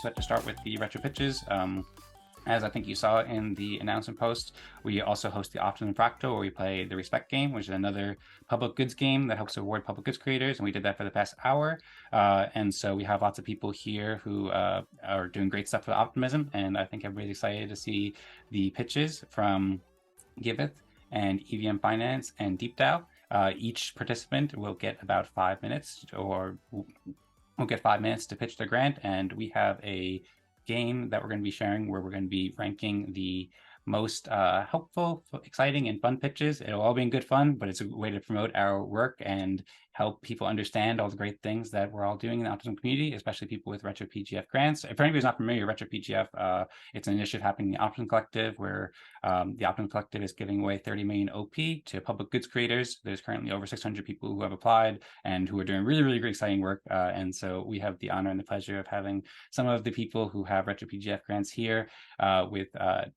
set to start with the RetroPitches. As I think you saw in the announcement post, we also host the Optimism Fractal, where we play the Respect game, which is another public goods game that helps award public goods creators, and we did that for the past hour. And so we have lots of people here who are doing great stuff with Optimism, and I think everybody's excited to see the pitches from Giveth and EVM Finance and DeepDAO. Each participant will get about 5 minutes, or will get 5 minutes to pitch their grant, and we have a game that we're going to be sharing where we're going to be ranking the most helpful, exciting, and fun pitches. It'll all be in good fun, but it's a way to promote our work and help people understand all the great things that we're all doing in the Optimism community, especially people with Retro PGF grants. If anybody's not familiar, Retro PGF, it's an initiative happening in the Optimism Collective, where the Optimism Collective is giving away 30 million OP to public goods creators. There's currently over 600 people who have applied and who are doing really, really great, exciting work. And so we have the honor and the pleasure of having some of the people who have Retro PGF grants here with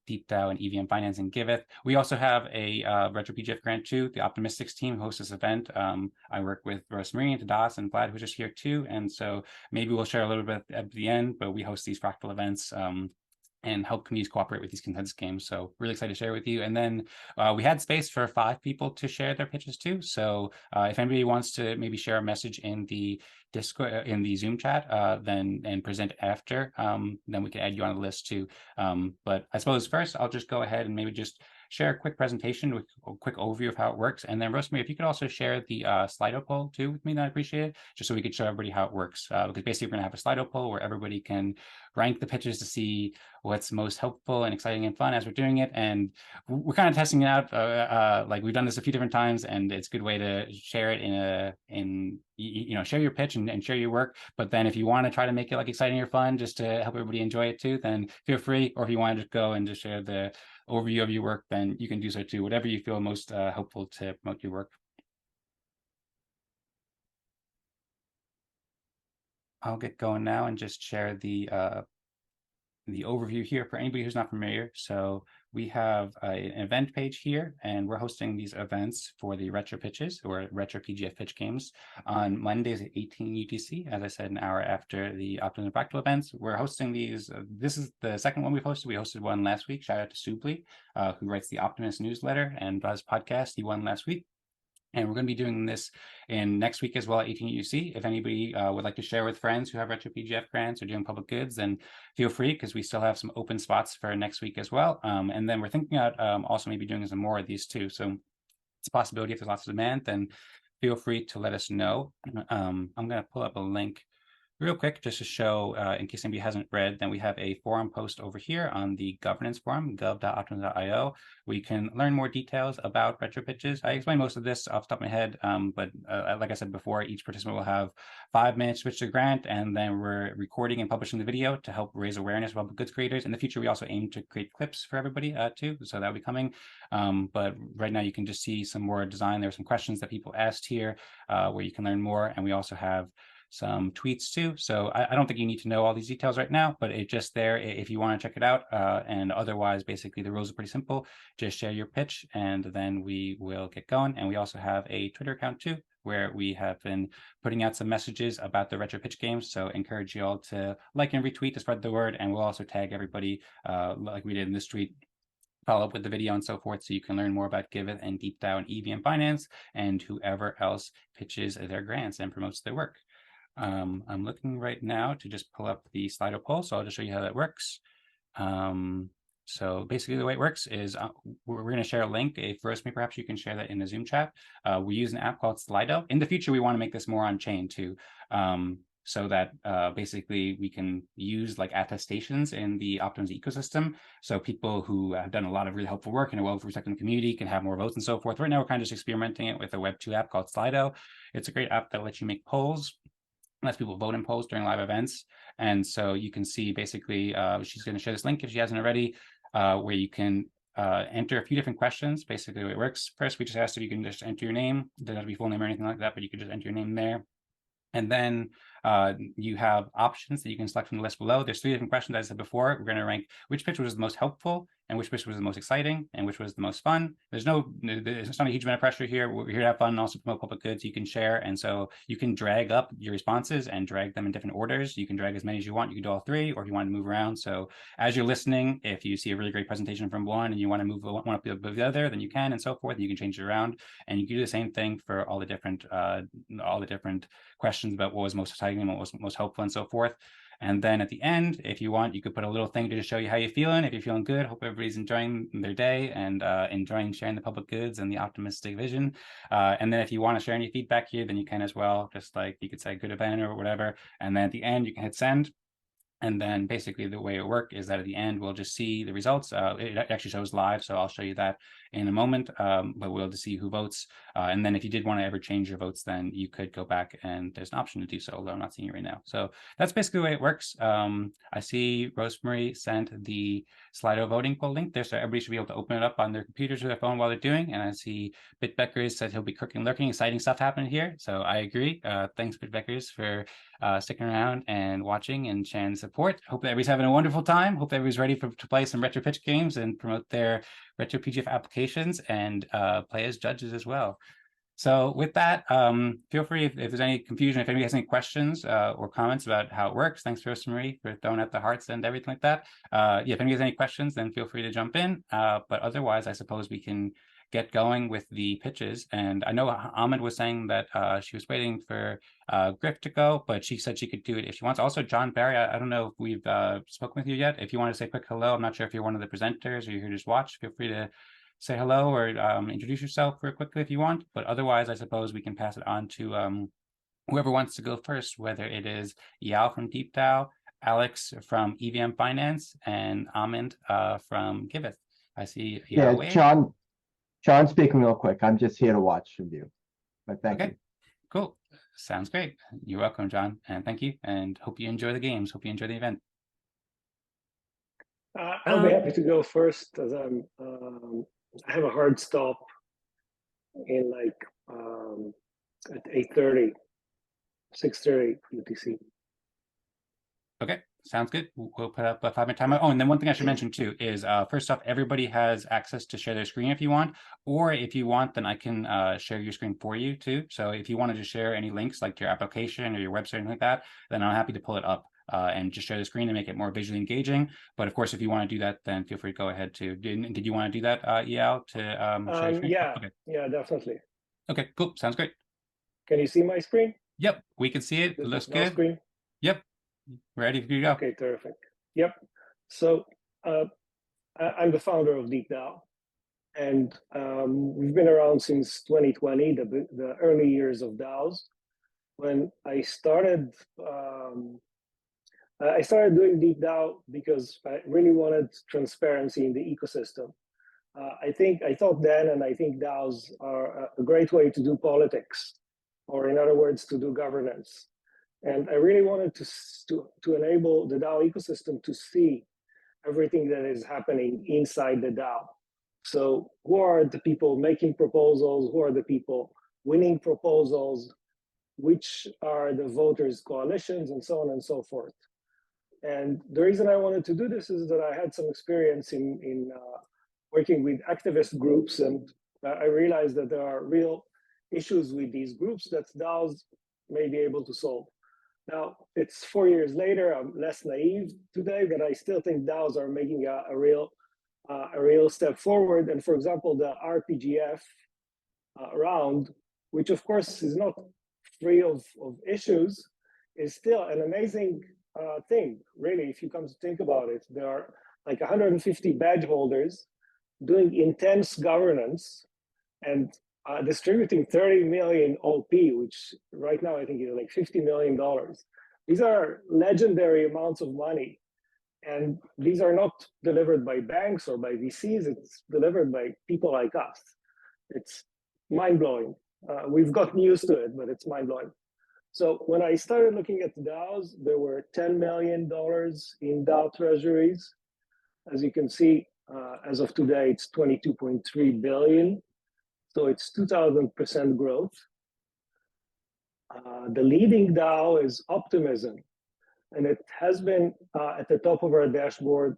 DeepDAO and EVM Finance and Giveth. We also have a Retro PGF grant too. The Optimistics team hosts this event. I work with Rosemary and Tadas and Vlad, who's just here too. And so maybe we'll share a little bit at the end, but we host these fractal events and help communities cooperate with these consensus games. So really excited to share with you. And then we had space for 5 people to share their pitches too. So if anybody wants to maybe share a message in the Discord, in the Zoom chat, and present after, then we can add you on the list too. But I suppose first I'll just go ahead and maybe just share a quick presentation with a quick overview of how it works. And then Rosemary, if you could also share the Slido poll too with me, then I'd appreciate it, just so we could show everybody how it works. Because basically we're gonna have a Slido poll where everybody can rank the pitches to see what's most helpful and exciting and fun as we're doing it. And we're kind of testing it out. Like we've done this a few different times, and it's a good way to share it share your pitch and share your work. But then if you want to try to make it like exciting or fun, just to help everybody enjoy it too, then feel free. Or if you want to just go and just share the overview of your work, then you can do so too. Whatever you feel most helpful to promote your work. I'll get going now and just share the overview here for anybody who's not familiar. So we have an event page here, and we're hosting these events for the RetroPitches, or Retro PGF Pitch games, on Mondays at 18 UTC, as I said, an hour after the Optimism Fractal events. We're hosting these. This is the second one we've hosted. We hosted one last week. Shout out to Subli, who writes the Optimist newsletter and does podcast. He won last week. And we're going to be doing this in next week as well at 18 UC. If anybody would like to share with friends who have Retro PGF grants or doing public goods, then feel free, because we still have some open spots for next week as well. And then we're thinking about also maybe doing some more of these too. So it's a possibility. If there's lots of demand, then feel free to let us know. I'm going to pull up a link real quick just to show, in case anybody hasn't read, then we have a forum post over here on the governance forum, gov.optimism.io, where you can learn more details about RetroPitches. I explained most of this off the top of my head, but like I said before, each participant will have 5 minutes to pitch their grant, and then we're recording and publishing the video to help raise awareness of public goods creators. In the future, we also aim to create clips for everybody too, so that'll be coming. But right now you can just see some more design. There are some questions that people asked here where you can learn more, and we also have some tweets too. So I don't think you need to know all these details right now, but it's just there if you want to check it out. And otherwise, basically the rules are pretty simple. Just share your pitch, and then we will get going. And we also have a Twitter account too, where we have been putting out some messages about the Retro Pitch games. So encourage you all to like and retweet to spread the word. And we'll also tag everybody like we did in this tweet, follow up with the video and so forth, so you can learn more about Giveth and DeepDAO and EVM Finance and whoever else pitches their grants and promotes their work. I'm looking right now to just pull up the Slido poll, so I'll just show you how that works. So basically the way it works is we're going to share a link. If Rosemary, perhaps you can share that in the Zoom chat. We use an app called Slido. In the future, we want to make this more on chain too, so that basically we can use like attestations in the Optimism ecosystem. So people who have done a lot of really helpful work in a well-respected community can have more votes and so forth. Right now, we're kind of just experimenting it with a Web 2 app called Slido. It's a great app that lets you make polls, lets people vote in polls during live events. And so you can see basically, she's going to share this link if she hasn't already, where you can enter a few different questions. Basically the way it works, first we just asked if you can just enter your name. It doesn't have to be full name or anything like that, but you can just enter your name there. And then You have options that you can select from the list below. There's 3 different questions, as I said before. We're going to rank which pitch was the most helpful, and which pitch was the most exciting, and which was the most fun. There's not a huge amount of pressure here. We're here to have fun and also promote public goods you can share. And so you can drag up your responses and drag them in different orders. You can drag as many as you want. You can do all 3, or if you want to move around. So as you're listening, if you see a really great presentation from one and you want to move one up above the other, then you can, and so forth. You can change it around, and you can do the same thing for all the different questions about what was most exciting and what was most helpful and so forth. And then at the end, if you want, you could put a little thing to just show you how you're feeling. If you're feeling good, hope everybody's enjoying their day and enjoying sharing the public goods and the optimistic vision. And then if you want to share any feedback here, then you can as well. Just like you could say good event or whatever. And then at the end, you can hit send. And then basically the way it works is that at the end, we'll just see the results. It actually shows live, so I'll show you that in a moment, but we'll just see who votes. And then if you did want to ever change your votes, then you could go back and there's an option to do so, although I'm not seeing it right now. So that's basically the way it works. I see Rosemary sent the Slido voting poll link there, so everybody should be able to open it up on their computers or their phone while they're doing. And I see Bitbeckers said he'll be cooking, lurking, exciting stuff happening here. So I agree. Thanks, Bitbeckers, for sticking around and watching and sharing support. Hope that everybody's having a wonderful time. Hope that everybody's ready to play some RetroPitch games and promote their Retro PGF applications and play as judges as well. So with that, feel free if there's any confusion, if anybody has any questions or comments about how it works. Thanks, Rosemary, for throwing out the hearts and everything like that. Yeah, if anybody has any questions, then feel free to jump in. But otherwise, I suppose we can get going with the pitches. And I know Almond was saying that she was waiting for Griff to go, but she said she could do it if she wants. Also, John Barry, I don't know if we've spoken with you yet. If you want to say a quick hello, I'm not sure if you're one of the presenters or you're here to just watch. Feel free to say hello or introduce yourself real quickly if you want. But otherwise, I suppose we can pass it on to whoever wants to go first, whether it is Eyal from DeepDAO, Alex from EVM Finance, and Almond from Giveth. I see Eyal. Yeah, John speaking real quick. I'm just here to watch and view, but thank you. Cool. Sounds great. You're welcome, John, and thank you, and hope you enjoy the games. Hope you enjoy the event. I'll be happy to go first, as I have a hard stop in at 8:30, 6:30 UTC. Okay, sounds good. We'll put up a 5-minute timer. Oh, and then one thing I should mention too is first off, everybody has access to share their screen if you want, or if you want, then I can share your screen for you too. So if you want to just share any links like your application or your website or anything like that, then I'm happy to pull it up and just share the screen and make it more visually engaging. But of course, if you want to do that, then feel free to go ahead too. Did you want to do that, Eyal, to share your screen? Yeah, okay. Yeah, definitely. Okay, cool. Sounds great. Can you see my screen? Yep, we can see it. It looks good. Screen? Yep. Ready for you to go. Okay, terrific. Yep. So I'm the founder of DeepDAO, and we've been around since 2020, the early years of DAOs. When I started doing DeepDAO because I really wanted transparency in the ecosystem. I thought then, and I think DAOs are a great way to do politics, or in other words, to do governance. And I really wanted to enable the DAO ecosystem to see everything that is happening inside the DAO. So who are the people making proposals? Who are the people winning proposals? Which are the voters' coalitions, and so on and so forth. And the reason I wanted to do this is that I had some experience in working with activist groups, and I realized that there are real issues with these groups that DAOs may be able to solve. Now, it's 4 years later, I'm less naive today, but I still think DAOs are making a real step forward. And for example, the RPGF round, which of course is not free of issues, is still an amazing thing, really, if you come to think about it. There are like 150 badge holders doing intense governance and distributing 30 million OP, which right now I think is like $50 million. These are legendary amounts of money. And these are not delivered by banks or by VCs, it's delivered by people like us. It's mind-blowing. We've gotten used to it, but it's mind-blowing. So when I started looking at the DAOs, there were $10 million in DAO treasuries. As you can see, as of today, it's 22.3 billion. So it's 2,000% growth. The leading DAO is Optimism, and it has been at the top of our dashboard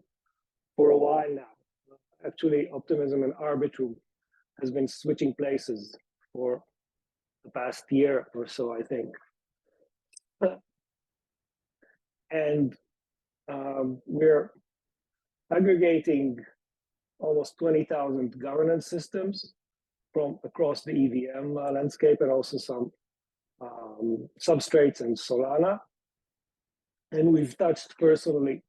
for a while now. Actually, Optimism and Arbitrum has been switching places for the past year or so, I think. And we're aggregating almost 20,000 governance systems from across the EVM landscape, and also some substrates in Solana. And we've touched personally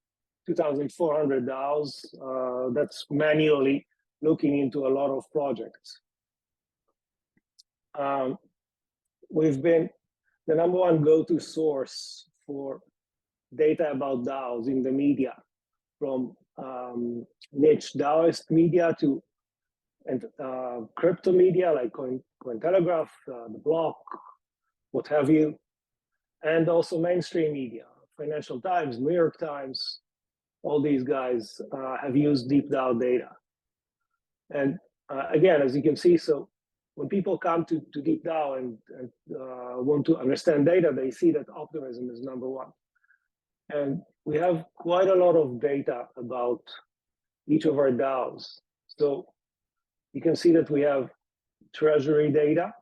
2,400 DAOs. That's manually looking into a lot of projects. We've been the #1 go-to source for data about DAOs in the media, from niche Daoist media to crypto media like Cointelegraph, The Block, what have you, and also mainstream media, Financial Times, New York Times. All these guys have used DeepDAO data. And again, as you can see, so when people come to DeepDAO and want to understand data, they see that Optimism is #1. And we have quite a lot of data about each of our DAOs. So you can see that we have treasury data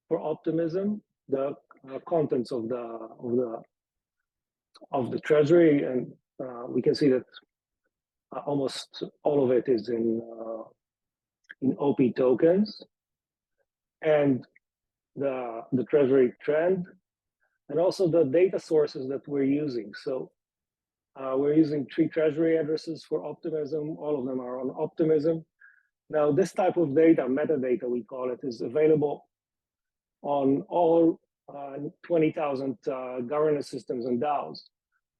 for Optimism, the contents of the treasury, and we can see that almost all of it is in OP tokens, and the treasury trend, and also the data sources that we're using. So we're using 3 treasury addresses for Optimism. All of them are on Optimism. Now, this type of data, metadata we call it, is available on all 20,000 governance systems and DAOs.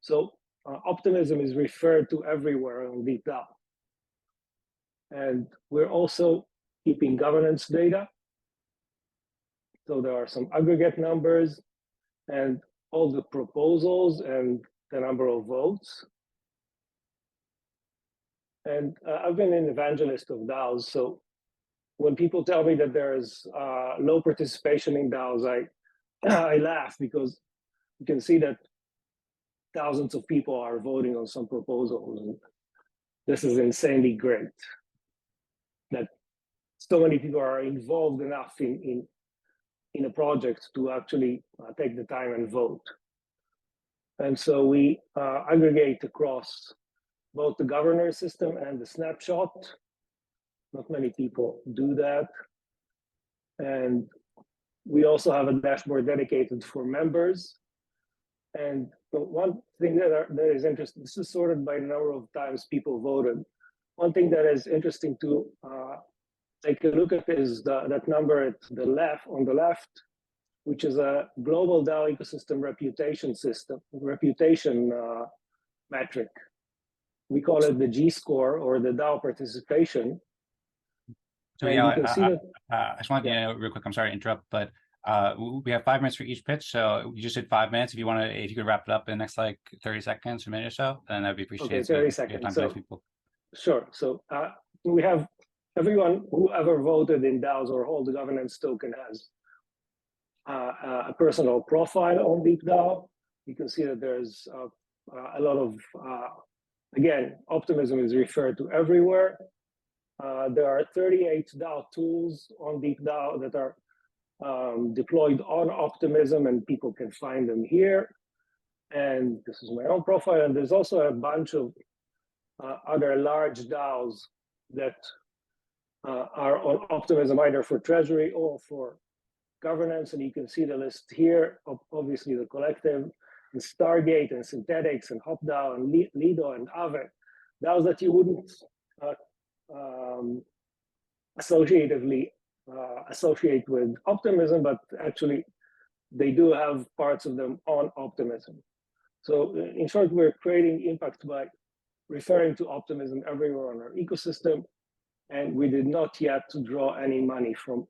So Optimism is referred to everywhere on DeepDAO. And we're also keeping governance data. So there are some aggregate numbers and all the proposals and the number of votes. And I've been an evangelist of DAOs. So when people tell me that there's low participation in DAOs, I laugh, because you can see that thousands of people are voting on some proposals. And this is insanely great, that so many people are involved enough in a project to actually take the time and vote. And so we aggregate across both the governor system and the snapshot. Not many people do that. And we also have a dashboard dedicated for members. And the one thing that is interesting, this is sorted by the number of times people voted. One thing that is interesting to take a look at is that number at the left, on the left, which is a global DAO ecosystem reputation metric. We call it the G score, or the DAO participation. So yeah, I just wanted to know real quick, I'm sorry to interrupt, but we have 5 minutes for each pitch. So you just did 5 minutes. If you could wrap it up in the next like 30 seconds or a minute or so, then that'd be appreciated. Okay, 30 seconds. So, sure. So we have everyone who ever voted in DAOs or hold the governance token has a personal profile on DeepDAO. You can see that there's a lot of, again, Optimism is referred to everywhere. There are 38 DAO tools on DeepDAO that are deployed on Optimism, and people can find them here. And this is my own profile. And there's also a bunch of other large DAOs that are on Optimism, either for treasury or for governance. And you can see the list here of obviously the collective, and Stargate and Synthetics and HopDAO and Lido and Aave, DAOs that you wouldn't associate with Optimism, but actually they do have parts of them on Optimism. So in short, we're creating impact by referring to Optimism everywhere on our ecosystem, and we did not yet draw any money from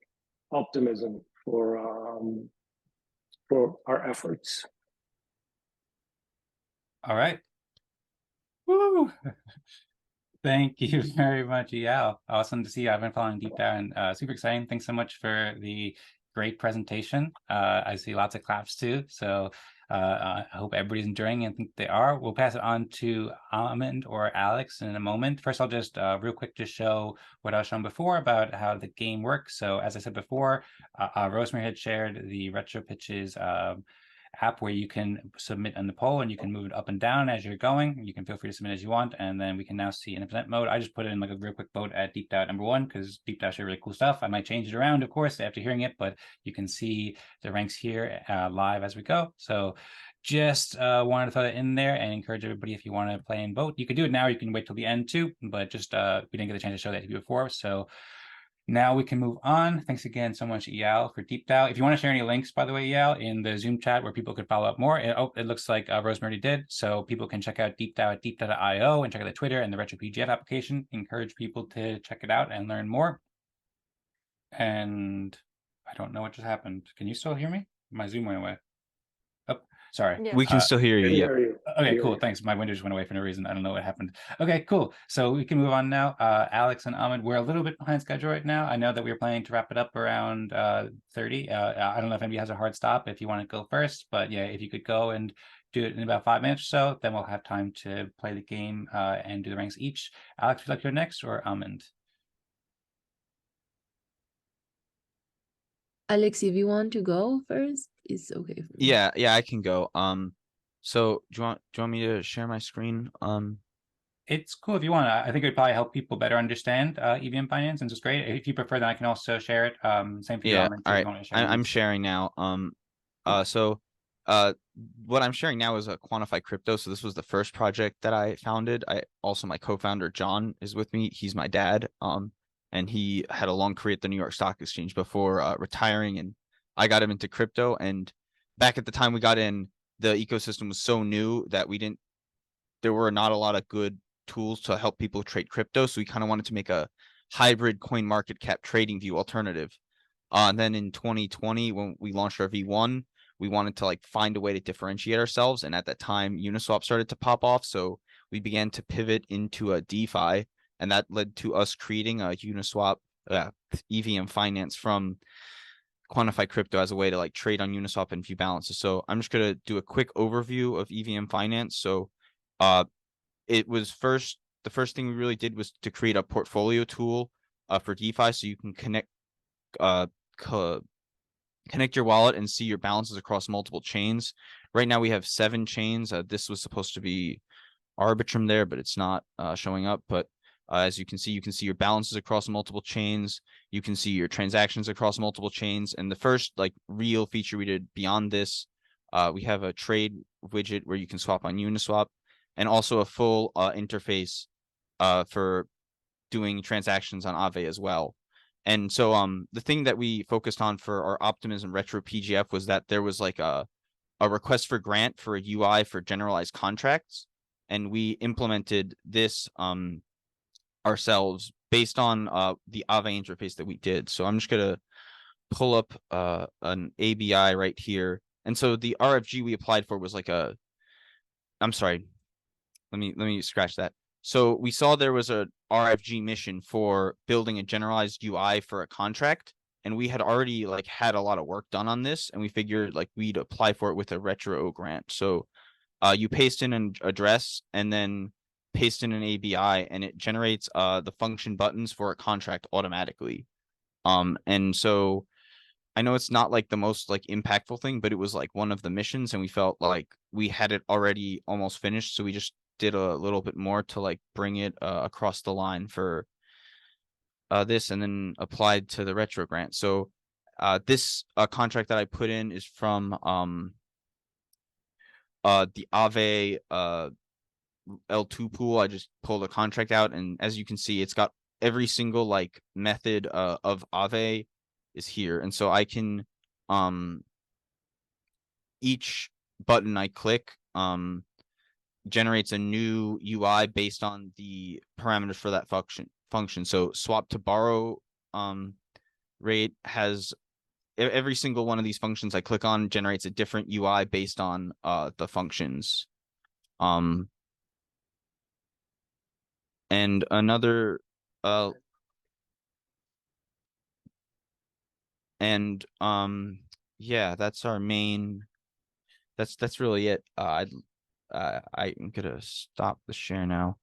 Optimism for our efforts. All right. Woo! Thank you very much, Eyal. Awesome to see you. I've been following DeepDAO, and super exciting. Thanks so much for the great presentation. I see lots of claps too. So I hope everybody's enjoying it. I think they are. We'll pass it on to Almond or Alex in a moment. First, I'll just real quick just show what I was shown before about how the game works. So as I said before, Rosemary had shared the RetroPitches app where you can submit on the poll and you can move it up and down as you're going. You can feel free to submit as you want, and then we can now see in present mode. I just put it in like a real quick vote at DeepDAO #1 because DeepDAO showed really cool stuff. I might change it around, of course, after hearing it, but you can see the ranks here live as we go. So just wanted to throw that in there and encourage everybody, if you want to play and vote, you can do it now. You can wait till the end too, but just we didn't get a chance to show that to you before. So now we can move on. Thanks again so much, Eyal, for DeepDAO. If you want to share any links, by the way, Eyal, in the Zoom chat where people could follow up more, it looks like Rosemary did. So people can check out DeepDAO at deepdao.io and check out the Twitter and the RetroPGF application. Encourage people to check it out and learn more. And I don't know what just happened. Can you still hear me? My Zoom went away. Oh, sorry. Yeah. We can still hear you. Can Yeah. hear you. Okay, Hear cool. you. Thanks. My window just went away for no reason. I don't know what happened. Okay, cool. So we can move on now. Alex and Almond, we're a little bit behind schedule right now. I know that we were planning to wrap it up around 30. I don't know if anybody has a hard stop if you want to go first, but yeah, if you could go and do it in about 5 minutes or so, then we'll have time to play the game and do the ranks each. Alex, would you like to go next, or Almond? Alex, if you want to go first, it's okay for me. Yeah, I can go. So do you want me to share my screen? It's cool if you want. I think it would probably help people better understand EVM Finance, and it's great. If you prefer, then I can also share it. Same for you, Yeah, Almond, all if right. you want to share I'm links. sharing now. So what I'm sharing now is a Quantify Crypto. So this was the first project that I founded. My co-founder John is with me. He's my dad. And he had a long career at the New York Stock Exchange before retiring, and I got him into crypto. And back at the time we got in, the ecosystem was so new that there were not a lot of good tools to help people trade crypto. So we kind of wanted to make a hybrid coin market cap trading view alternative. And then in 2020, when we launched our V1, we wanted to like find a way to differentiate ourselves. And at that time, Uniswap started to pop off. So we began to pivot into a DeFi, and that led to us creating a Uniswap EVM Finance from Quantify Crypto as a way to like trade on Uniswap and view balances. So I'm just going to do a quick overview of EVM Finance. So it was the first thing we really did was to create a portfolio tool for DeFi, so you can connect your wallet and see your balances across multiple chains. Right now we have 7 chains. This was supposed to be Arbitrum there, but it's not showing up. But as you can see your balances across multiple chains. You can see your transactions across multiple chains. And the first like real feature we did beyond this, we have a trade widget where you can swap on Uniswap, and also a full interface for doing transactions on Aave as well. And so the thing that we focused on for our Optimism Retro PGF was that there was like a request for grant for a UI for generalized contracts, and we implemented this ourselves based on the Aave interface that we did. So I'm just gonna pull up an ABI right here. And so the RFG we applied for was like I'm sorry, let me scratch that. So we saw there was a RFG mission for building a generalized UI for a contract, and we had already like had a lot of work done on this, and we figured like we'd apply for it with a Retro grant. So you paste in an address and then paste in an ABI, and it generates the function buttons for a contract automatically. And so I know it's not like the most like impactful thing, but it was like one of the missions, and we felt like we had it already almost finished, so we just did a little bit more to like bring it across the line for this, and then applied to the Retro grant. So this contract that I put in is from the Aave L2 pool. I just pulled a contract out, and as you can see, it's got every single like method of Aave is here. And so I can each button I click generates a new UI based on the parameters for that function. So swap to borrow rate has every single one of these functions I click on generates a different UI based on the functions. And another And yeah, that's our main. That's really it. I'm gonna stop the share now.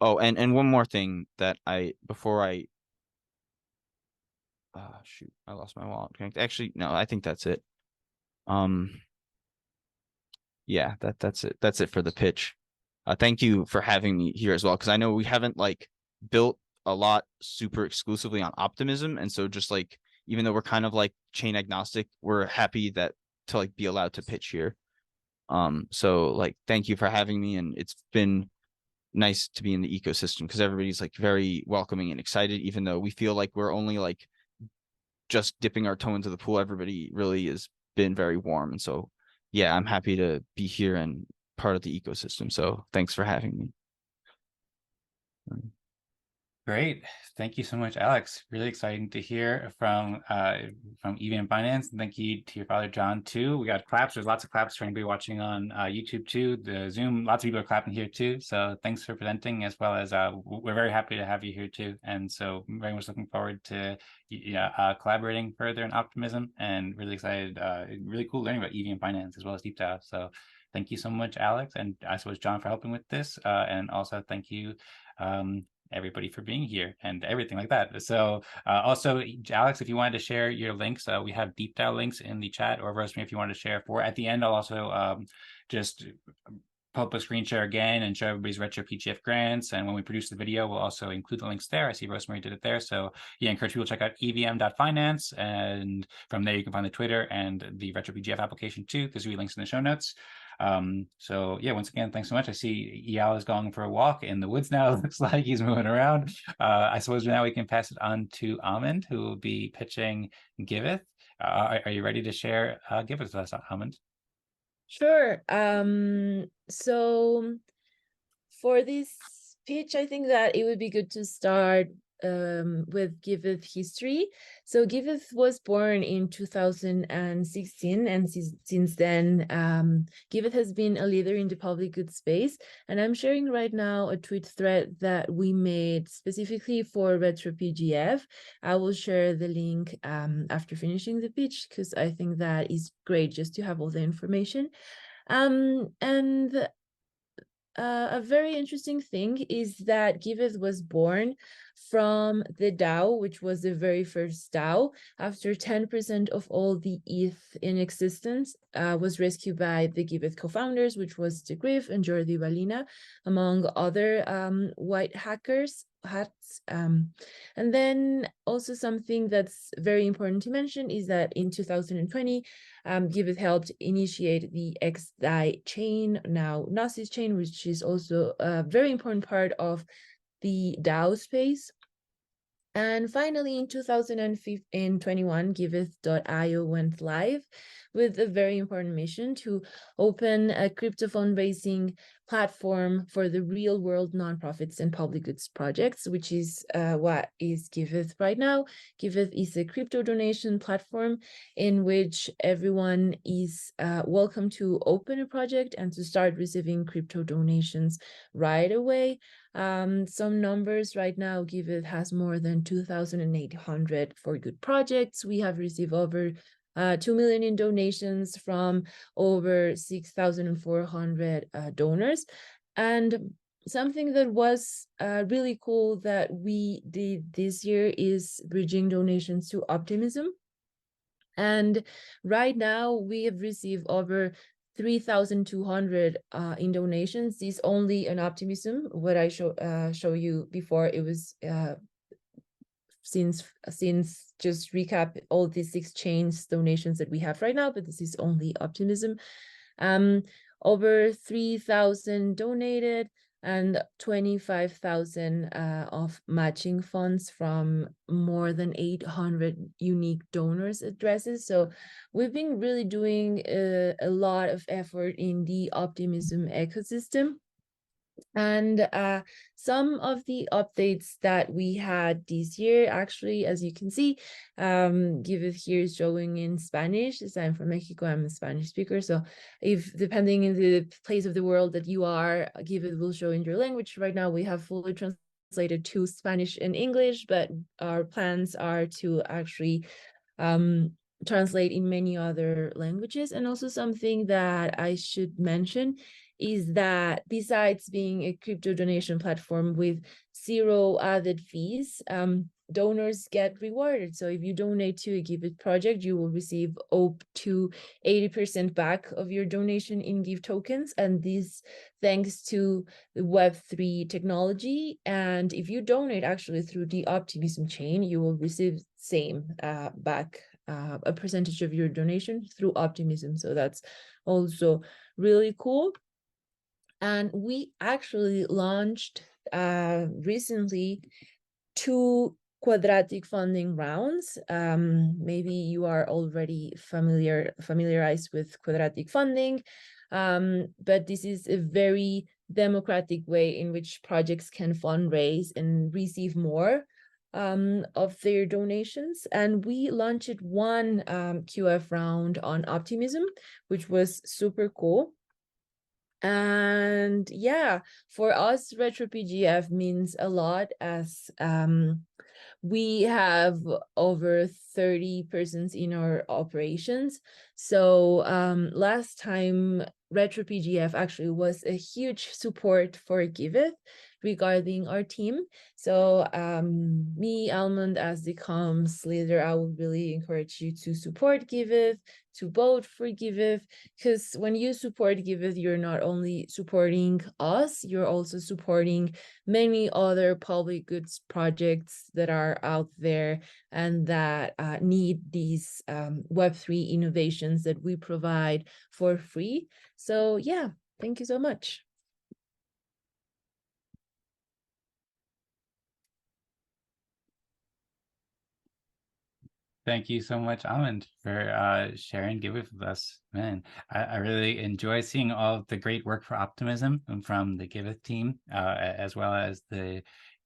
Oh, and one more thing that before I shoot, I lost my wallet. Actually, no, I think that's it. Yeah, that's it. That's it for the pitch. Thank you for having me here as well, because I know we haven't like built a lot super exclusively on Optimism, and so just like even though we're kind of like chain agnostic, we're happy that to like be allowed to pitch here. So like thank you for having me, and it's been nice to be in the ecosystem because everybody's like very welcoming and excited, even though we feel like we're only like just dipping our toe into the pool. Everybody really has been very warm, and so yeah, I'm happy to be here and part of the ecosystem. So thanks for having me. Great. Thank you so much, Alex. Really exciting to hear from EVM Finance. And thank you to your father, John, too. We got claps. There's lots of claps for anybody watching on YouTube, too. The Zoom, lots of people are clapping here, too. So thanks for presenting, as well as we're very happy to have you here, too. And so I'm very much looking forward to collaborating further in Optimism, and really excited, really cool learning about EVM Finance as well as DeepDAO. So thank you so much, Alex, and I suppose John for helping with this. And also thank you everybody for being here and everything like that. So also, Alex, if you wanted to share your links, we have DeepDAO links in the chat, or Rosemary, if you wanted to share for at the end, I'll also just pull up a screen share again and show everybody's Retro PGF grants. And when we produce the video, we'll also include the links there. I see Rosemary did it there. So yeah, encourage people to check out evm.finance. And from there, you can find the Twitter and the Retro PGF application too. There's links in the show notes. So yeah, once again, thanks so much. I see Eyal is going for a walk in the woods now. It looks like he's moving around. I suppose now we can pass it on to Almond, who will be pitching Giveth. Are you ready to share Giveth with us, Almond? Sure. So for this pitch, I think that it would be good to start with Giveth history. So Giveth was born in 2016, and since then, Giveth has been a leader in the public good space. And I'm sharing right now a tweet thread that we made specifically for Retro PGF. I will share the link after finishing the pitch, because I think that is great just to have all the information. And a very interesting thing is that Giveth was born from the DAO, which was the very first DAO. After 10% of all the ETH in existence was rescued by the Giveth co-founders, which was the Griff and Jordi Valina, among other white hats. And then also something that's very important to mention is that in 2020, Giveth helped initiate the XDAI chain, now Gnosis chain, which is also a very important part of the DAO space. And finally, in 2021, Giveth.io went live with a very important mission to open a crypto fundraising platform for the real world nonprofits and public goods projects, which is what is Giveth right now. Giveth is a crypto donation platform in which everyone is welcome to open a project and to start receiving crypto donations right away. Some numbers right now, Giveth has more than 2,800 for good projects. We have received over 2 million in donations from over 6,400 donors. And something that was really cool that we did this year is bridging donations to Optimism. And right now we have received over 3,200 in donations. This is only an Optimism. What I show you before, it was since just recap all these 6 chains donations that we have right now, but this is only Optimism. Over 3,000 donated and 25,000 of matching funds from more than 800 unique donors addresses. So we've been really doing a lot of effort in the Optimism ecosystem. And some of the updates that we had this year, actually, as you can see, Giveth here is showing in Spanish. As I'm from Mexico, I'm a Spanish speaker. So if depending in the place of the world that you are, Giveth will show in your language. Right now, we have fully translated to Spanish and English, but our plans are to actually translate in many other languages. And also something that I should mention is that besides being a crypto donation platform with zero added fees, donors get rewarded. So if you donate to a Giveth project, you will receive up to 80% back of your donation in Give tokens. And this thanks to the Web3 technology. And if you donate actually through the Optimism chain, you will receive same back, a percentage of your donation through Optimism. So that's also really cool. And we actually launched recently 2 quadratic funding rounds. Maybe you are already familiarized with quadratic funding, but this is a very democratic way in which projects can fundraise and receive more of their donations. And we launched one QF round on Optimism, which was super cool. And yeah, for us, RetroPGF means a lot, as we have over 30 persons in our operations. So last time RetroPGF actually was a huge support for Giveth regarding our team. So me, Almond, as the comms leader, I would really encourage you to support Giveth, to vote for Giveth, because when you support Giveth, you're not only supporting us, you're also supporting many other public goods projects that are out there and that need these Web3 innovations that we provide for free. So yeah, thank you so much. Thank you so much, Almond, for sharing Giveth with us. Man, I really enjoy seeing all of the great work for Optimism from the Giveth team, as well as the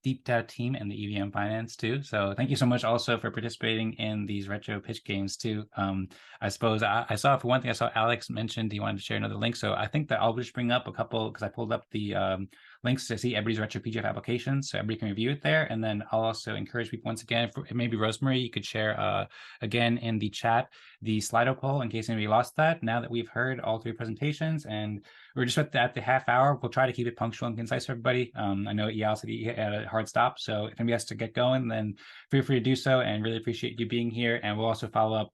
DeepDAO team and the EVM Finance too. So thank you so much also for participating in these retro pitch games too. I suppose I saw, for one thing, I saw Alex mentioned he wanted to share another link. So I think that I'll just bring up a couple, because I pulled up the links to see everybody's Retro PGF applications, so everybody can review it there. And then I'll also encourage people, once again, for maybe Rosemary, you could share again in the chat the Slido poll in case anybody lost that. Now that we've heard all 3 presentations and we're just at the half hour, we'll try to keep it punctual and concise for everybody. I know Eyal said he had a hard stop, so if anybody has to get going, then feel free to do so, and really appreciate you being here. And we'll also follow up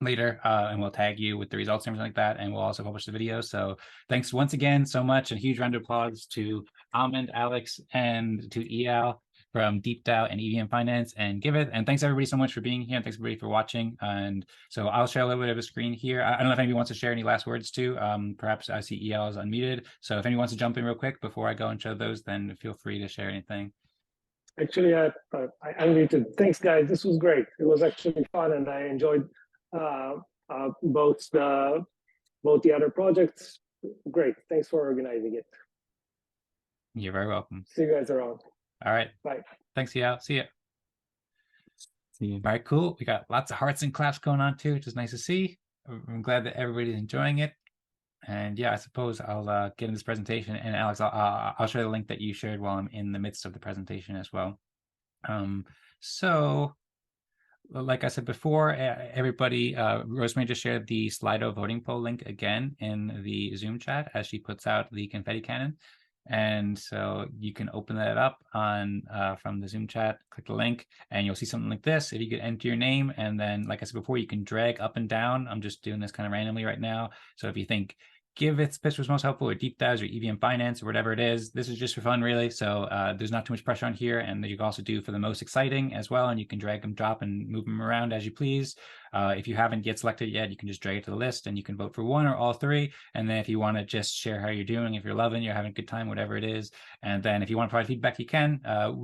later, and we'll tag you with the results and everything like that, and we'll also publish the video. So thanks once again so much, and a huge round of applause to Almond, Alex, and to Eyal from DeepDAO and EVM Finance and Giveth. And thanks everybody so much for being here, and thanks everybody for watching. And so I'll share a little bit of a screen here. I don't know if anybody wants to share any last words too. Perhaps I see Eyal is unmuted, so if anyone wants to jump in real quick before I go and show those, then feel free to share anything. Actually, I unmuted. Thanks, guys. This was great. It was actually fun, and I enjoyed both the other projects. Great. Thanks for organizing it. You're very welcome. See you guys around. All right. Bye. Thanks, Eyal. See ya. All right, cool. We got lots of hearts and claps going on too, which is nice to see. I'm glad that everybody's enjoying it. And yeah, I suppose I'll get in this presentation. And Alex, I'll share the link that you shared while I'm in the midst of the presentation as well. So like I said before, everybody, Rosemary just shared the Slido voting poll link again in the Zoom chat as she puts out the confetti cannon. And so you can open that up on from the Zoom chat, click the link, and you'll see something like this. If you could enter your name, and then, like I said before, you can drag up and down. I'm just doing this kind of randomly right now. So if you think Giveth's pitch was most helpful, or DeepDAO's, or EVM Finance, or whatever it is, this is just for fun, really. So there's not too much pressure on here, and you can also do for the most exciting as well, and you can drag them, drop, and move them around as you please. If you haven't yet selected yet, you can just drag it to the list, and you can vote for one or all 3. And then if you want to just share how you're doing, if you're loving, you're having a good time, whatever it is. And then if you want to provide feedback, you can.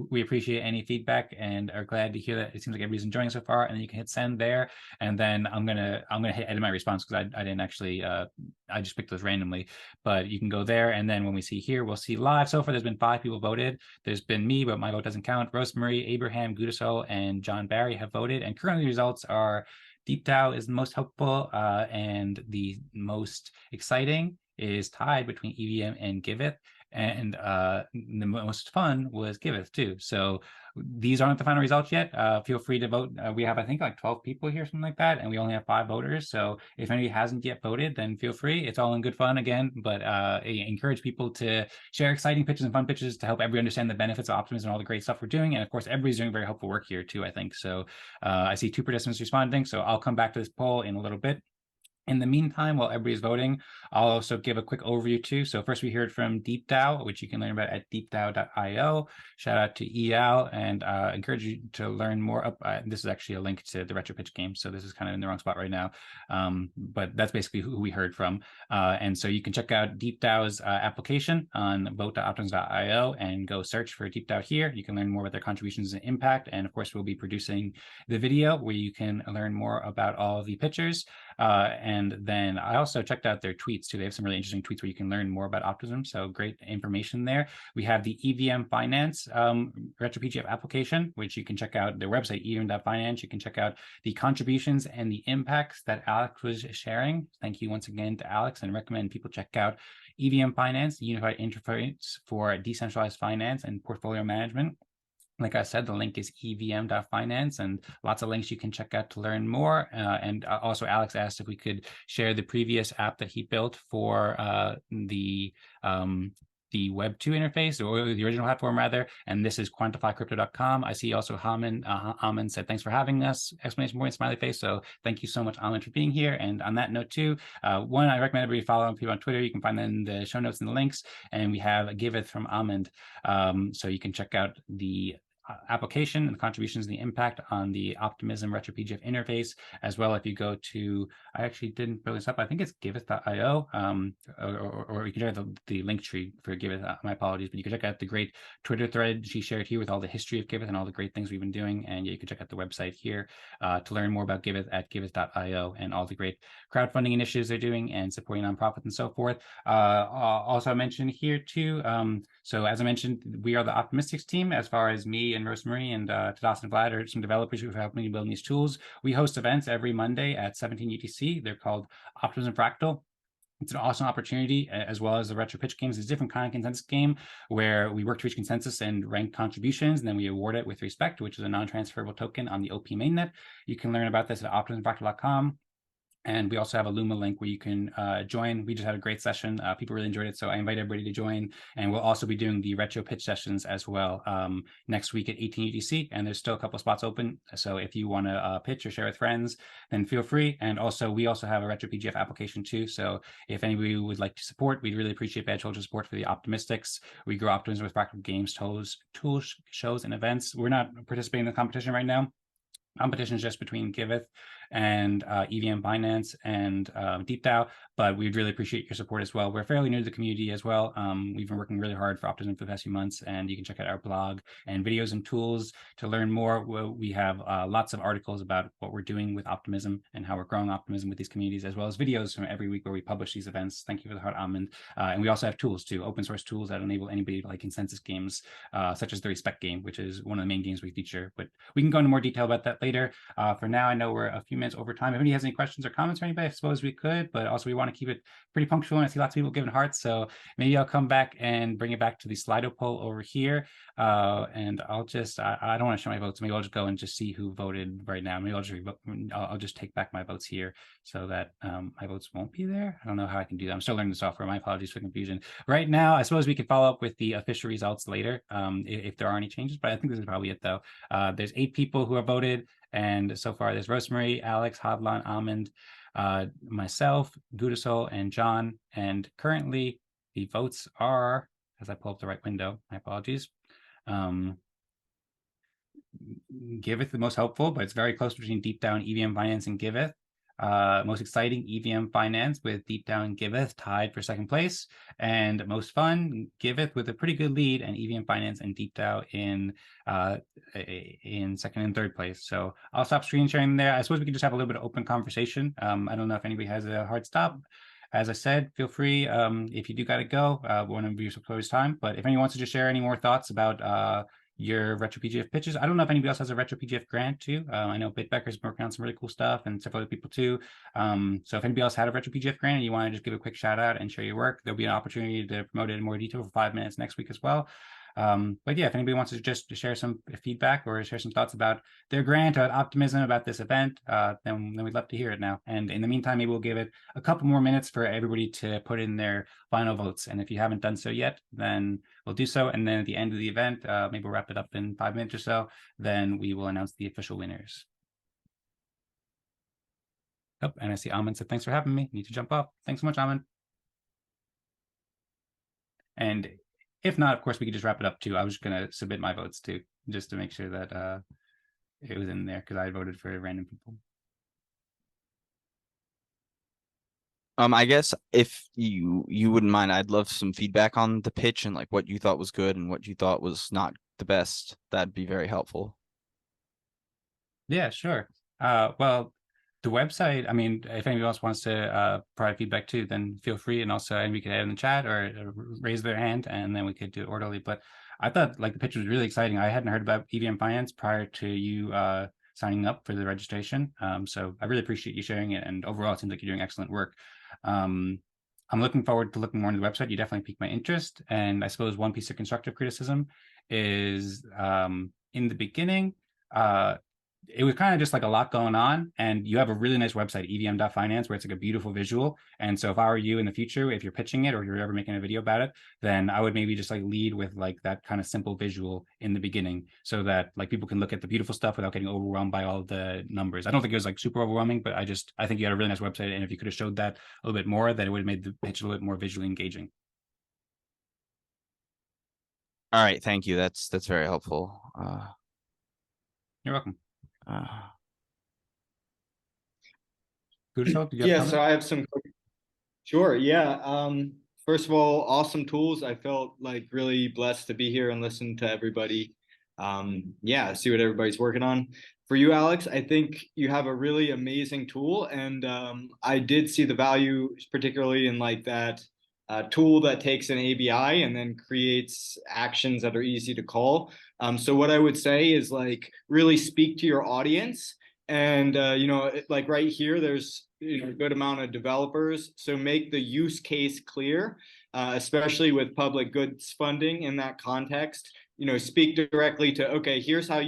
We appreciate any feedback and are glad to hear that it seems like everybody's enjoying it so far. And then you can hit send there, and then I'm gonna hit edit my response, because I didn't actually I just picked those randomly. But you can go there, and then when we see here, we'll see live. So far, there's been 5 people voted. There's been me, but my vote doesn't count. Rosemary, Abraham, Gudasol, and John Barry have voted, and currently the results are DeepDAO is the most helpful, and the most exciting is tied between EVM and Giveth. and the most fun was Giveth too. So these aren't the final results yet. Feel free to vote. We have, I think, like 12 people here, something like that, and we only have 5 voters. So if anybody hasn't yet voted, then feel free. It's all in good fun again, but I encourage people to share exciting pitches and fun pitches to help everybody understand the benefits of Optimism and all the great stuff we're doing. And of course, everybody's doing very helpful work here too, I think. So I see 2 participants responding, so I'll come back to this poll in a little bit. In the meantime, while everybody's voting, I'll also give a quick overview too. So first we heard from DeepDAO, which you can learn about at deepdao.io. Shout out to Eyal, and encourage you to learn more. This is actually a link to the RetroPitch game, so this is kind of in the wrong spot right now. But that's basically who we heard from. And so you can check out DeepDAO's application on vote.optimism.io and go search for DeepDAO here. You can learn more about their contributions and impact. And of course, we'll be producing the video where you can learn more about all of the pitchers. And then I also checked out their tweets too. They have some really interesting tweets where you can learn more about Optimism. So great information there. We have the EVM Finance Retro PGF application, which you can check out their website, evm.finance. You can check out the contributions and the impacts that Alex was sharing. Thank you once again to Alex, and recommend people check out EVM Finance, the unified interface for decentralized finance and portfolio management. Like I said, the link is evm.finance, and lots of links you can check out to learn more. And also, Alex asked if we could share the previous app that he built for the Web 2 interface, or the original platform rather, and this is quantifycrypto.com. I see also Almond said, thanks for having us, exclamation point, smiley face. So thank you so much, Almond, for being here. And on that note too, one, I recommend everybody follow people on Twitter. You can find them in the show notes and the links. And we have a Giveth from Almond. So you can check out the application and the contributions and the impact on the Optimism Retro PGF interface, as well. If you go to, I actually didn't build this up, I think it's giveth.io, or you can check out the link tree for Giveth, my apologies, but you can check out the great Twitter thread she shared here with all the history of Giveth and all the great things we've been doing. And yeah, you can check out the website here to learn more about Giveth at giveth.io and all the great crowdfunding initiatives they're doing and supporting nonprofits and so forth. Also mentioned here too, so as I mentioned, we are the Optimistics team. As far as me and Rosemary and Tadas and Vlad are some developers who have helped me build these tools. We host events every Monday at 17 UTC. They're called Optimism Fractal. It's an awesome opportunity, as well as the RetroPitch games. It's a different kind of consensus game where we work to reach consensus and rank contributions, and then we award it with respect, which is a non-transferable token on the OP mainnet. You can learn about this at optimismfractal.com. And we also have a Luma link where you can join. We just had a great session. People really enjoyed it. So I invite everybody to join. And we'll also be doing the Retro Pitch sessions as well next week at 18 UTC. And there's still a couple spots open. So if you want to pitch or share with friends, then feel free. And also, we also have a Retro PGF application too. So if anybody would like to support, we'd really appreciate badge holder support for the Optimistics. We grow optimism with practical games, tools, shows, and events. We're not participating in the competition right now. Competition is just between Giveth and EVM Finance and DeepDAO, but we'd really appreciate your support as well. We're fairly new to the community as well. We've been working really hard for Optimism for the past few months, and you can check out our blog and videos and tools to learn more. We have lots of articles about what we're doing with Optimism and how we're growing Optimism with these communities, as well as videos from every week where we publish these events. Thank you for the heart, Almond. And we also have tools too, open source tools that enable anybody to like consensus games, such as the Respect game, which is one of the main games we feature. But we can go into more detail about that later. For now, I know we're a few minutes over time. If anybody has any questions or comments for anybody, I suppose we could, but also we want to keep it pretty punctual. And I see lots of people giving hearts, so maybe I'll come back and bring it back to the Slido poll over here. And I'll just, I don't want to show my votes. Maybe I'll just go and just see who voted right now. Maybe I'll just take back my votes here so that my votes won't be there. I don't know how I can do that. I'm still learning the software. My apologies for confusion. Right now, I suppose we could follow up with the official results later if there are any changes, but I think this is probably it though. There's 8 people who have voted. And so far, there's Rosemary, Alex, Hodlon, Almond, myself, Gudasol, and John. And currently, the votes are, as I pull up the right window, my apologies. Giveth the most helpful, but it's very close between DeepDAO and EVM Finance and Giveth. Most exciting, EVM Finance with DeepDAO and Giveth tied for second place, and most fun, Giveth with a pretty good lead, and EVM Finance and DeepDAO in second and third place. So I'll stop screen sharing there. I suppose we could just have a little bit of open conversation. I don't know if anybody has a hard stop. As I said, feel free if you do got to go. Want to be supposed time, but if anyone wants to just share any more thoughts about your Retro PGF pitches. I don't know if anybody else has a Retro PGF grant too. I know Bitbecker's been working on some really cool stuff, and several other people too. So if anybody else had a Retro PGF grant and you want to just give a quick shout out and share your work, there'll be an opportunity to promote it in more detail for 5 minutes next week as well. But yeah, if anybody wants to just share some feedback or share some thoughts about their grant, about Optimism, about this event, then we'd love to hear it now. And in the meantime, maybe we'll give it a couple more minutes for everybody to put in their final votes. And if you haven't done so yet, then we'll do so. And then at the end of the event, maybe we'll wrap it up in 5 minutes or so. Then we will announce the official winners. Oh, and I see Almond said, thanks for having me. Need to jump off. Thanks so much, Almond. And if not, of course, we could just wrap it up too. I was just going to submit my votes too, just to make sure that it was in there because I voted for random people. I guess if you wouldn't mind, I'd love some feedback on the pitch and like what you thought was good and what you thought was not the best. That'd be very helpful. Yeah, sure. Well, the website, I mean, if anybody else wants to provide feedback too, then feel free. And also, and we could add in the chat or raise their hand, and then we could do it orderly. But I thought like the pitch was really exciting. I hadn't heard about EVM Finance prior to you signing up for the registration. So I really appreciate you sharing it. And overall, it seems like you're doing excellent work. I'm looking forward to looking more into the website. You definitely piqued my interest. And I suppose one piece of constructive criticism is in the beginning, it was kind of just like a lot going on, and you have a really nice website, evm.finance, where it's like a beautiful visual. And so if I were you in the future, if you're pitching it or you're ever making a video about it, then I would maybe just like lead with like that kind of simple visual in the beginning so that like people can look at the beautiful stuff without getting overwhelmed by all the numbers. I don't think it was like super overwhelming, but I think you had a really nice website. And if you could have showed that a little bit more, then it would have made the pitch a little bit more visually engaging. All right, thank you. That's very helpful. You're welcome. So I have some. Sure. Yeah. First of all, awesome tools. I felt like really blessed to be here and listen to everybody. Yeah, see what everybody's working on. For you, Alex, I think you have a really amazing tool, and I did see the value, particularly in like that tool that takes an ABI and then creates actions that are easy to call. So what I would say is like really speak to your audience, and like right here, there's a good amount of developers. So make the use case clear, especially with public goods funding in that context. Speak directly to, okay, here's how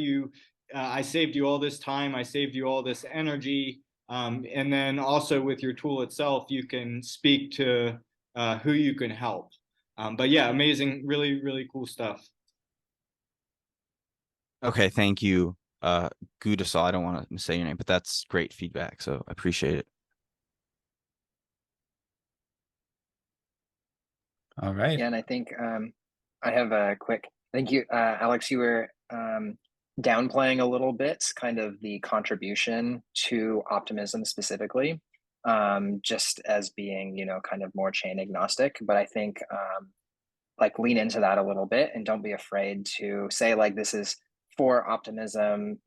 I saved you all this time, I saved you all this energy, and then also with your tool itself, you can speak to who you can help. But yeah, amazing, really, really cool stuff. Okay, thank you, Gudasol. I don't want to say your name, but that's great feedback, so I appreciate it. All right. Yeah, and I think I have a quick thank you, Alex. You were downplaying a little bit kind of the contribution to Optimism specifically, just as being, kind of more chain agnostic. But I think like lean into that a little bit and don't be afraid to say like this is for Optimism,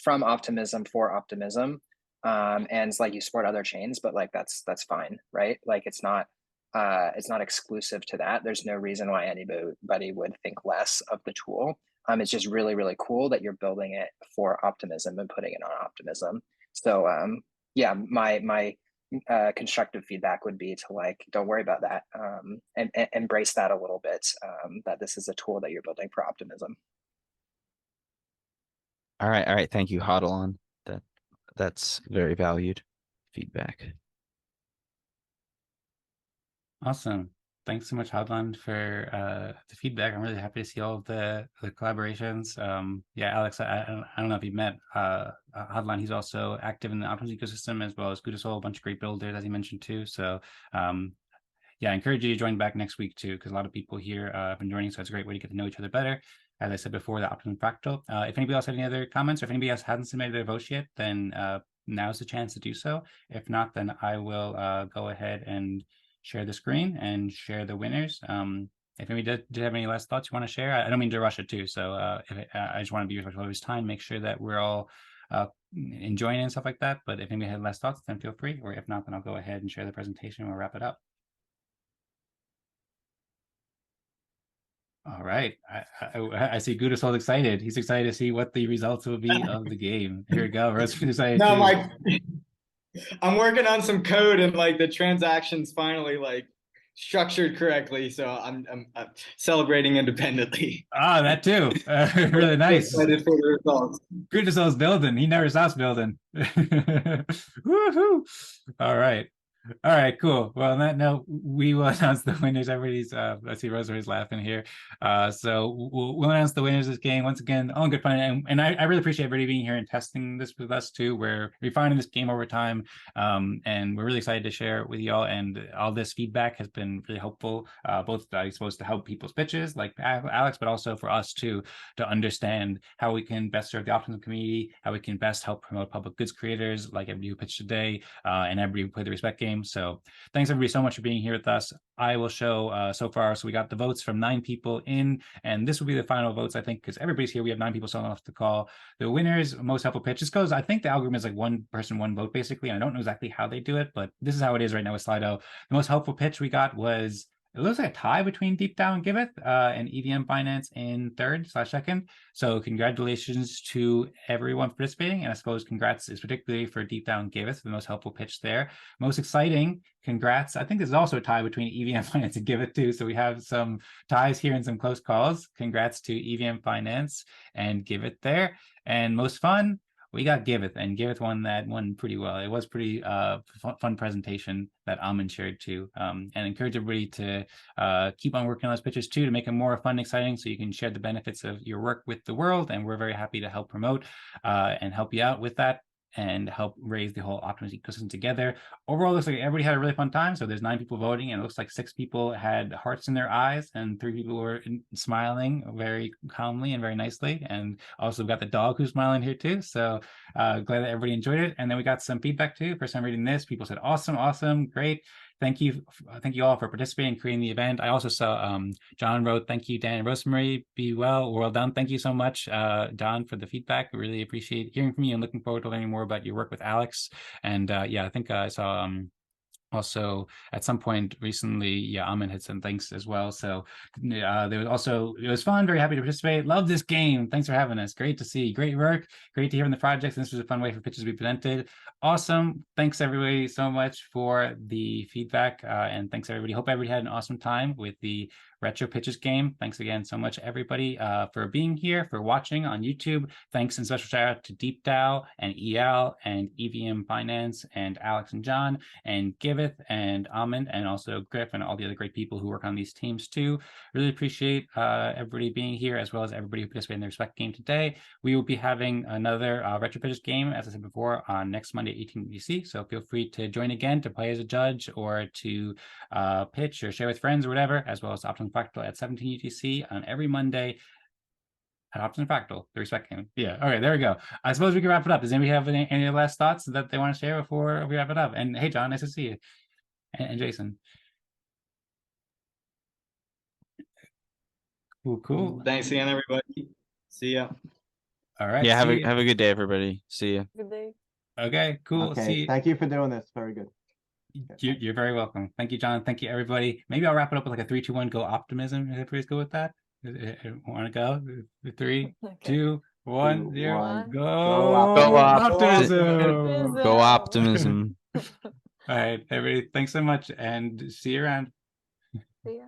from Optimism for Optimism. And it's like you support other chains, but like that's fine, right? Like it's not exclusive to that. There's no reason why anybody would think less of the tool. It's just really, really cool that you're building it for Optimism and putting it on Optimism. So yeah, my constructive feedback would be to like, don't worry about that, and embrace that a little bit, that this is a tool that you're building for Optimism. All right. Thank you, Hodlon. That's very valued feedback. Awesome. Thanks so much, Hodlon, for the feedback. I'm really happy to see all of the collaborations. Yeah, Alex, I don't know if you met Hodlon. He's also active in the Optimism ecosystem as well as Gudasol, a bunch of great builders, as he mentioned too. So yeah, I encourage you to join back next week too, because a lot of people here have been joining, so it's a great way to get to know each other better. As I said before, the Optimum Fractal. If anybody else had any other comments, or if anybody else hasn't submitted their votes yet, then now's the chance to do so. If not, then I will go ahead and share the screen and share the winners. If anybody did have any last thoughts you want to share, I don't mean to rush it too. So I just want to be respectful of his time, make sure that we're all enjoying it and stuff like that. But if anybody had last thoughts, then feel free. Or if not, then I'll go ahead and share the presentation and we'll wrap it up. All right. I see Gudasol excited. He's excited to see what the results will be of the game. Here we go. Rose's excited No, too. Mike, I'm working on some code and like the transactions finally like structured correctly. So I'm celebrating independently. Ah, that too. Really nice. Excited for the results. Gudasol's building. He never stops building. Woohoo! All right. All right, cool. Well, on that note, we will announce the winners. Everybody's I see Rosemary's laughing here. So we'll announce the winners of this game. Once again, all in good fun. And I really appreciate everybody being here and testing this with us too. We're refining this game over time. And we're really excited to share it with y'all. And all this feedback has been really helpful, both I suppose to help people's pitches like Alex, but also for us too, to understand how we can best serve the Optimism community, how we can best help promote public goods creators like everybody who pitched today, and everybody who played the Respect game. So thanks everybody so much for being here with us. I will show so far. So we got the votes from 9 people in, and this will be the final votes, I think, because everybody's here. We have 9 people still off the call. The winners, most helpful pitch. This goes, I think the algorithm is like 1 person, 1 vote, basically. And I don't know exactly how they do it, but this is how it is right now with Slido. The most helpful pitch we got was, it looks like a tie between DeepDAO and Giveth and EVM Finance in 3rd/2nd. So congratulations to everyone participating. And I suppose congrats is particularly for DeepDAO and Giveth, the most helpful pitch there. Most exciting, congrats. I think there's also a tie between EVM Finance and Giveth too. So we have some ties here and some close calls. Congrats to EVM Finance and Giveth there. And most fun, we got Giveth, and Giveth won that one pretty well. It was pretty fun presentation that Almond shared too, and encourage everybody to keep on working on those pitches too to make them more fun and exciting, so you can share the benefits of your work with the world. And we're very happy to help promote and help you out with that, and help raise the whole Optimism ecosystem together. Overall, it looks like everybody had a really fun time. So there's 9 people voting, and it looks like 6 people had hearts in their eyes, and 3 people were smiling very calmly and very nicely. And also we've got the dog who's smiling here too. So glad that everybody enjoyed it. And then we got some feedback too. First time reading this, people said, awesome, great. Thank you all for participating and creating the event. I also saw John wrote, thank you, Dan and Rosemary. Be well done. Thank you so much, John, for the feedback. We really appreciate hearing from you and looking forward to learning more about your work with Alex. And yeah, I think I saw also at some point recently, yeah, Almond had some thanks as well. So there was also, it was fun, very happy to participate. Love this game. Thanks for having us. Great to see. Great work. Great to hear from the projects. This was a fun way for pitches to be presented. Awesome. Thanks everybody so much for the feedback. And thanks everybody. Hope everybody had an awesome time with the RetroPitches game. Thanks again so much, everybody, for being here, for watching on YouTube. Thanks and special shout out to DeepDAO and Eyal and EVM Finance and Alex and John and Giveth and Almond and also Griff and all the other great people who work on these teams too. Really appreciate everybody being here, as well as everybody who participated in the Respect game today. We will be having another RetroPitches game, as I said before, on next Monday, 18 UTC. So feel free to join again to play as a judge or to pitch or share with friends or whatever, as well as Optimism Fractal at 17 UTC on every Monday at Optimism Fractal, the Respect game. Yeah, okay, there we go. I suppose we can wrap it up. Does anybody have any last thoughts that they want to share before we wrap it up? And hey, John, nice to see you. And Jason. Cool. Thanks again, everybody. See ya. All right. Yeah, have a good day, everybody. See you. Good day. Okay, cool. Okay, See you. thank you for doing this. Very good. You're very welcome. Thank you, John. Thank you, everybody. Maybe I'll wrap it up with like a 3, 2, 1, go Optimism. Is everybody's good with that? Want to go? 3, 2, 1, 0. Go Optimism. Go Optimism. All right, everybody. Thanks so much, and see you around. See ya.